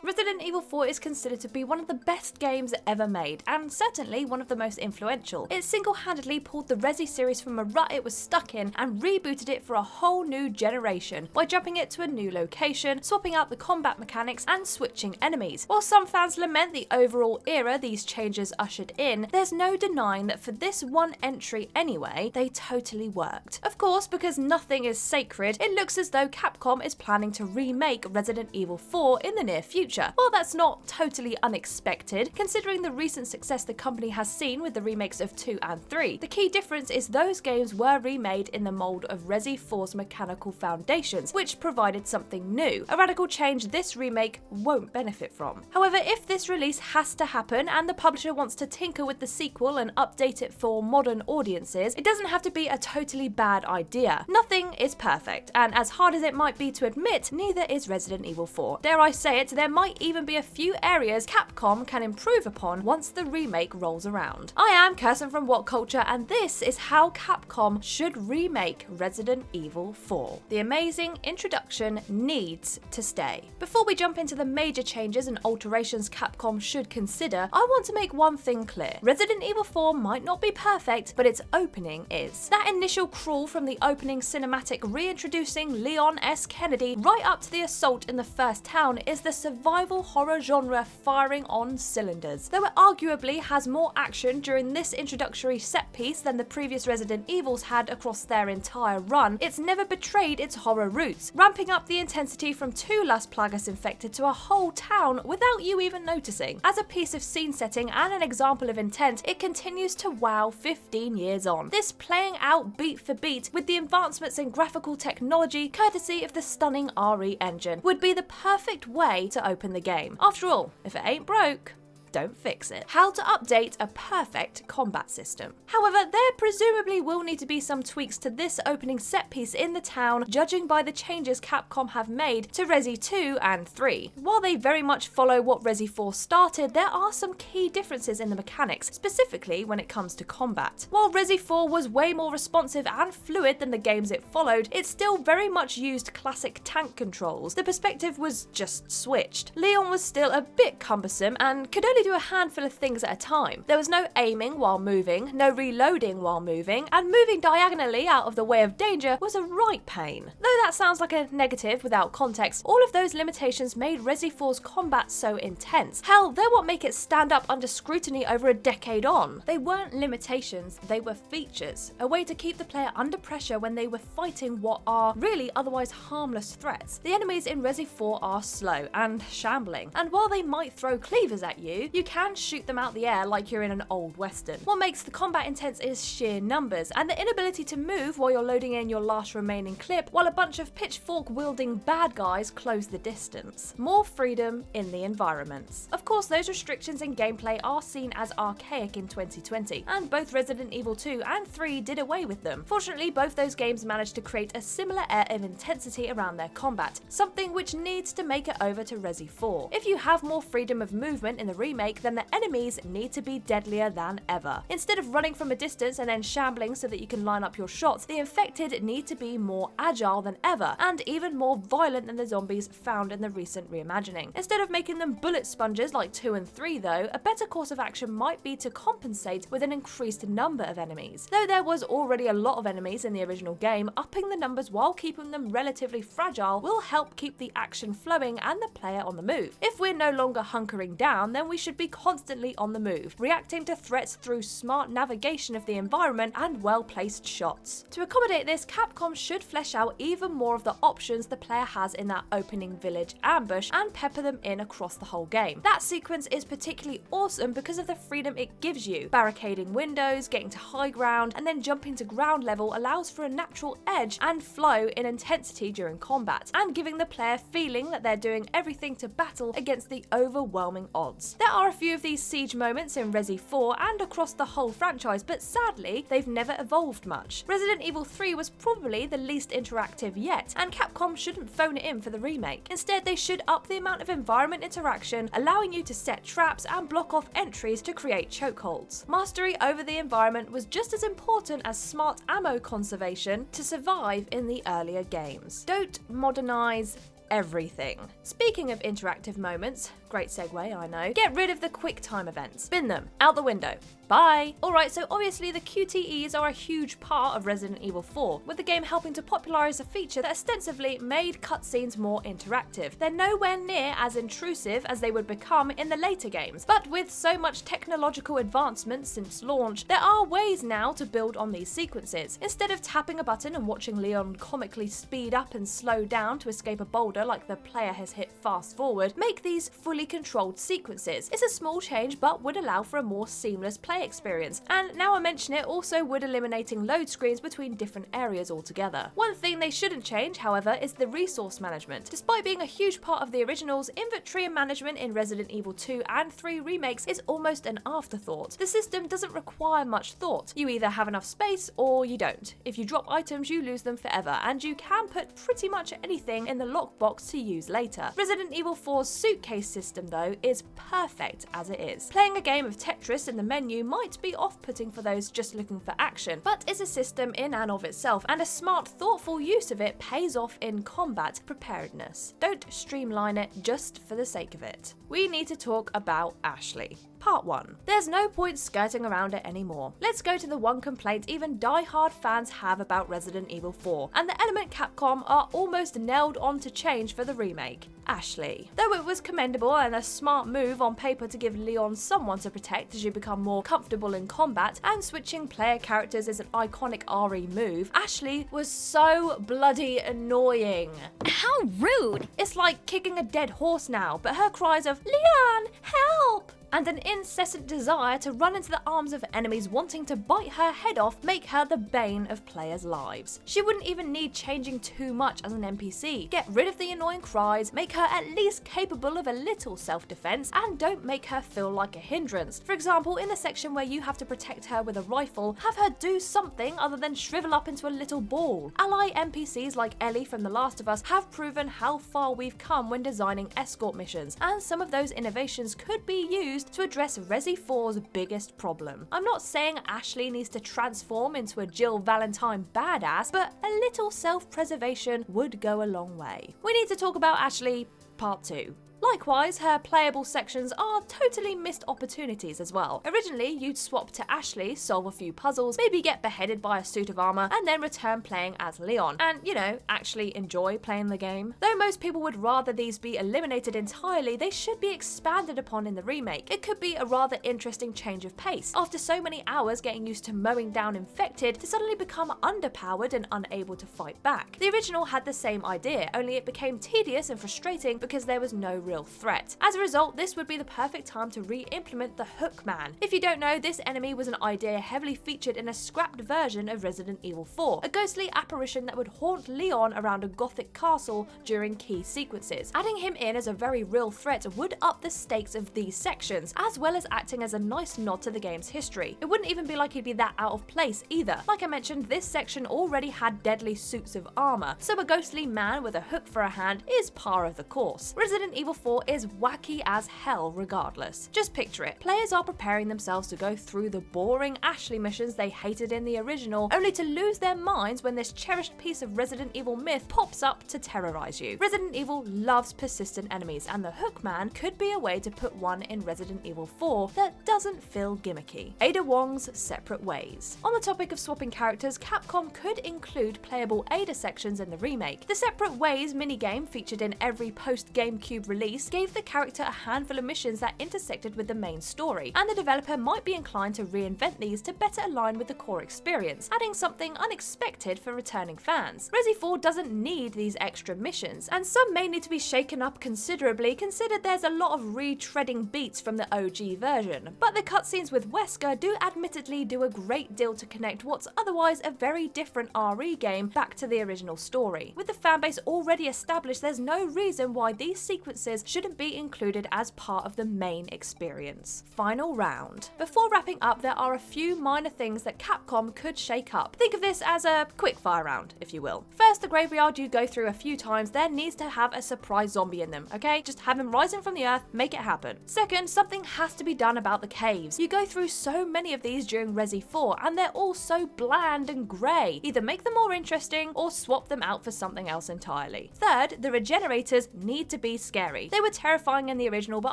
Resident Evil 4 is considered to be one of the best games ever made, and certainly one of the most influential. It single-handedly pulled the Resi series from a rut it was stuck in and rebooted it for a whole new generation by jumping it to a new location, swapping out the combat mechanics and switching enemies. While some fans lament the overall era these changes ushered in, there's no denying that for this one entry anyway, they totally worked. Of course, because nothing is sacred, it looks as though Capcom is planning to remake Resident Evil 4 in the near future. While that's not totally unexpected, considering the recent success the company has seen with the remakes of 2 and 3, the key difference is those games were remade in the mold of Resi 4's mechanical foundations, which provided something new, a radical change this remake won't benefit from. However, if this release has to happen and the publisher wants to tinker with the sequel and update it for modern audiences, it doesn't have to be a totally bad idea. Nothing is perfect, and as hard as it might be to admit, neither is Resident Evil 4. Dare I say it, there might even be a few areas Capcom can improve upon once the remake rolls around. I am Kirsten from WhatCulture, and this is how Capcom should remake Resident Evil 4. The amazing introduction needs to stay. Before we jump into the major changes and alterations Capcom should consider, I want to make one thing clear. Resident Evil 4 might not be perfect, but its opening is. That initial crawl from the opening cinematic reintroducing Leon S. Kennedy right up to the assault in the first town is the survival horror genre firing on cylinders. Though it arguably has more action during this introductory set piece than the previous Resident Evils had across their entire run, it's never betrayed its horror roots, ramping up the intensity from 2 Las Plagas infected to a whole town without you even noticing. As a piece of scene setting and an example of intent, it continues to wow 15 years on. This playing out beat for beat with the advancements in graphical technology courtesy of the stunning RE engine would be the perfect way to open the game. After all, if it ain't broke, don't fix it. How to update a perfect combat system. However, there presumably will need to be some tweaks to this opening set piece in the town, judging by the changes Capcom have made to Resi 2 and 3. While they very much follow what Resi 4 started, there are some key differences in the mechanics, specifically when it comes to combat. While Resi 4 was way more responsive and fluid than the games it followed, it still very much used classic tank controls. The perspective was just switched. Leon was still a bit cumbersome and could only do a handful of things at a time. There was no aiming while moving, no reloading while moving, and moving diagonally out of the way of danger was a right pain. Though that sounds like a negative without context, all of those limitations made Resi 4's combat so intense. Hell, they're what make it stand up under scrutiny over a decade on. They weren't limitations, they were features, a way to keep the player under pressure when they were fighting what are really otherwise harmless threats. The enemies in Resi 4 are slow and shambling, and while they might throw cleavers at you, you can shoot them out the air like you're in an old western. What makes the combat intense is sheer numbers, and the inability to move while you're loading in your last remaining clip while a bunch of pitchfork-wielding bad guys close the distance. More freedom in the environments. Of course, those restrictions in gameplay are seen as archaic in 2020, and both Resident Evil 2 and 3 did away with them. Fortunately, both those games managed to create a similar air of intensity around their combat, something which needs to make it over to Resi 4. If you have more freedom of movement in the remake, then the enemies need to be deadlier than ever. Instead of running from a distance and then shambling so that you can line up your shots, the infected need to be more agile than ever, and even more violent than the zombies found in the recent reimagining. Instead of making them bullet sponges like 2 and 3 though, a better course of action might be to compensate with an increased number of enemies. Though there was already a lot of enemies in the original game, upping the numbers while keeping them relatively fragile will help keep the action flowing and the player on the move. If we're no longer hunkering down, then we should be constantly on the move, reacting to threats through smart navigation of the environment and well-placed shots. To accommodate this, Capcom should flesh out even more of the options the player has in that opening village ambush and pepper them in across the whole game. That sequence is particularly awesome because of the freedom it gives you. Barricading windows, getting to high ground, and then jumping to ground level allows for a natural edge and flow in intensity during combat, and giving the player feeling that they're doing everything to battle against the overwhelming odds. There are are a few of these siege moments in Resi 4 and across the whole franchise, but sadly, they've never evolved much. Resident Evil 3 was probably the least interactive yet, and Capcom shouldn't phone it in for the remake. Instead, they should up the amount of environment interaction, allowing you to set traps and block off entries to create chokeholds. Mastery over the environment was just as important as smart ammo conservation to survive in the earlier games. Don't modernize everything. Speaking of interactive moments, great segue, I know, get rid of the quick time events. Bin them out the window. Bye! Alright, so obviously the QTEs are a huge part of Resident Evil 4, with the game helping to popularise a feature that ostensibly made cutscenes more interactive. They're nowhere near as intrusive as they would become in the later games, but with so much technological advancement since launch, there are ways now to build on these sequences. Instead of tapping a button and watching Leon comically speed up and slow down to escape a boulder like the player has hit fast forward, make these fully controlled sequences. It's a small change but would allow for a more seamless play experience, and now I mention it, also would eliminating load screens between different areas altogether. One thing they shouldn't change, however, is the resource management. Despite being a huge part of the originals, inventory and management in Resident Evil 2 and 3 remakes is almost an afterthought. The system doesn't require much thought. You either have enough space or you don't. If you drop items, you lose them forever, and you can put pretty much anything in the lockbox to use later. Resident Evil 4's suitcase system, though, is perfect as it is. Playing a game of Tetris in the menu might be off-putting for those just looking for action, but is a system in and of itself, and a smart, thoughtful use of it pays off in combat preparedness. Don't streamline it just for the sake of it. We need to talk about Ashley. Part 1. There's no point skirting around it anymore. Let's go to the one complaint even die-hard fans have about Resident Evil 4, and the element Capcom are almost nailed on to change for the remake. Ashley. Though it was commendable and a smart move on paper to give Leon someone to protect as you become more comfortable in combat, and switching player characters is an iconic RE move, Ashley was so bloody annoying. How rude! It's like kicking a dead horse now, but her cries of "Leon, help!" and an incessant desire to run into the arms of enemies wanting to bite her head off make her the bane of players' lives. She wouldn't even need changing too much as an NPC. Get rid of the annoying cries, make her at least capable of a little self-defense, and don't make her feel like a hindrance. For example, in the section where you have to protect her with a rifle, have her do something other than shrivel up into a little ball. Ally NPCs like Ellie from The Last of Us have proven how far we've come when designing escort missions, and some of those innovations could be used to address Resi 4's biggest problem. I'm not saying Ashley needs to transform into a Jill Valentine badass, but a little self-preservation would go a long way. We need to talk about Ashley Part 2. Likewise, her playable sections are totally missed opportunities as well. Originally, you'd swap to Ashley, solve a few puzzles, maybe get beheaded by a suit of armor, and then return playing as Leon, and, you know, actually enjoy playing the game. Though most people would rather these be eliminated entirely, they should be expanded upon in the remake. It could be a rather interesting change of pace. After so many hours getting used to mowing down infected, to suddenly become underpowered and unable to fight back. The original had the same idea, only it became tedious and frustrating because there was no real threat. As a result, this would be the perfect time to re-implement the Hook Man. If you don't know, this enemy was an idea heavily featured in a scrapped version of Resident Evil 4, a ghostly apparition that would haunt Leon around a gothic castle during key sequences. Adding him in as a very real threat would up the stakes of these sections, as well as acting as a nice nod to the game's history. It wouldn't even be like he'd be that out of place either. Like I mentioned, this section already had deadly suits of armor, so a ghostly man with a hook for a hand is par of the course. Resident Evil 4 is wacky as hell regardless. Just picture it. Players are preparing themselves to go through the boring Ashley missions they hated in the original, only to lose their minds when this cherished piece of Resident Evil myth pops up to terrorize you. Resident Evil loves persistent enemies, and the Hook Man could be a way to put one in Resident Evil 4 that doesn't feel gimmicky. Ada Wong's Separate Ways. On the topic of swapping characters, Capcom could include playable Ada sections in the remake. The Separate Ways minigame featured in every post-GameCube release gave the character a handful of missions that intersected with the main story, and the developer might be inclined to reinvent these to better align with the core experience, adding something unexpected for returning fans. Resi 4 doesn't need these extra missions, and some may need to be shaken up considerably, considered there's a lot of retreading beats from the OG version, but the cutscenes with Wesker do admittedly do a great deal to connect what's otherwise a very different RE game back to the original story. With the fanbase already established, there's no reason why these sequences players shouldn't be included as part of the main experience. Final round. Before wrapping up, there are a few minor things that Capcom could shake up. Think of this as a quick fire round, if you will. First, the graveyard you go through a few times there needs to have a surprise zombie in them, okay? Just have him rising from the earth, make it happen. Second, something has to be done about the caves. You go through so many of these during Resi 4 and they're all so bland and grey. Either make them more interesting or swap them out for something else entirely. Third, the regenerators need to be scary. They were terrifying in the original, but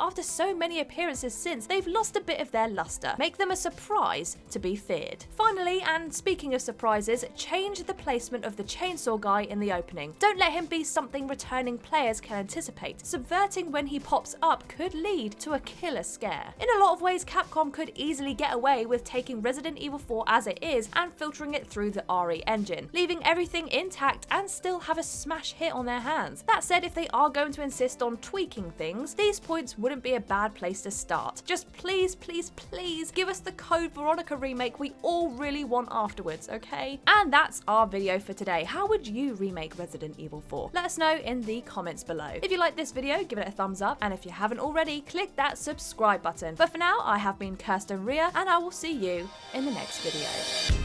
after so many appearances since, they've lost a bit of their luster. Make them a surprise to be feared. Finally, and speaking of surprises, change the placement of the chainsaw guy in the opening. Don't let him be something returning players can anticipate. Subverting when he pops up could lead to a killer scare. In a lot of ways, Capcom could easily get away with taking Resident Evil 4 as it is and filtering it through the RE engine, leaving everything intact and still have a smash hit on their hands. That said, if they are going to insist on tweaking things, these points wouldn't be a bad place to start. Just please, please, please give us the Code Veronica remake we all really want afterwards, okay? And that's our video for today. How would you remake Resident Evil 4? Let us know in the comments below. If you like this video, give it a thumbs up, and if you haven't already, click that subscribe button. But for now, I have been Kirsten Ria, and I will see you in the next video.